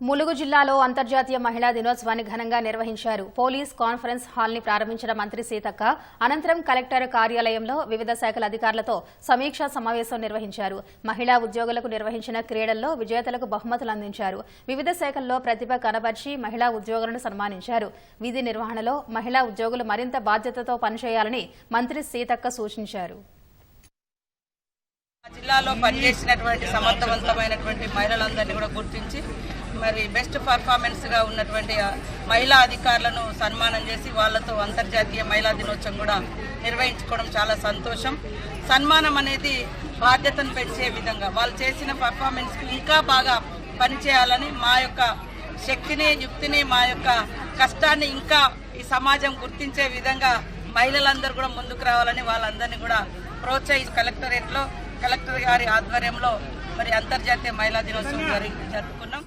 ములుగు జిల్లాలో అంతర్జాతీయ మహిళా దినోత్సవాన్ని ఘనంగా నిర్వహించారు. పోలీస్ కాన్ఫరెన్స్ హాల్ ని ప్రారంభించిన మంత్రి సీతక్క అనంతరం కలెక్టర్ కార్యాలయంలో వివిధ శాఖల అధికారులతో సమీక్షా సమావేశం నిర్వహించారు. మహిళా ఉద్యోగులకు నిర్వహించిన క్రీడల్లో విజేతలకు బహుమతులు అందించారు. వివిధ శాఖల్లో ప్రతిభ కనబర్చి మహిళా ఉద్యోగులను సన్మానించారు. విధి నిర్వహణలో మహిళా ఉద్యోగులు మరింత బాధ్యతతో పనిచేయాలని మంత్రి సీతక్క సూచించారు. జిల్లాలో పనిచేసినటువంటి సమర్థవంతమైనటువంటి మహిళలందరినీ కూడా గుర్తించి మరి బెస్ట్ పర్ఫార్మెన్స్ గా ఉన్నటువంటి మహిళా అధికారులను సన్మానం చేసి వాళ్లతో అంతర్జాతీయ మహిళా దినోత్సవం కూడా నిర్వహించుకోవడం చాలా సంతోషం. సన్మానం అనేది బాధ్యతను పెంచే విధంగా వాళ్ళు చేసిన పర్ఫార్మెన్స్ ఇంకా బాగా పనిచేయాలని మా యొక్క శక్తిని యుక్తిని మా యొక్క కష్టాన్ని ఇంకా ఈ సమాజం గుర్తించే విధంగా మహిళలందరూ కూడా ముందుకు రావాలని వాళ్ళందరినీ కూడా ప్రోత్సహించి కలెక్టర్ గారి ఆధ్వర్యంలో మరి అంతర్జాతీయ మహిళా దినోత్సవం జరుపుకున్నాం.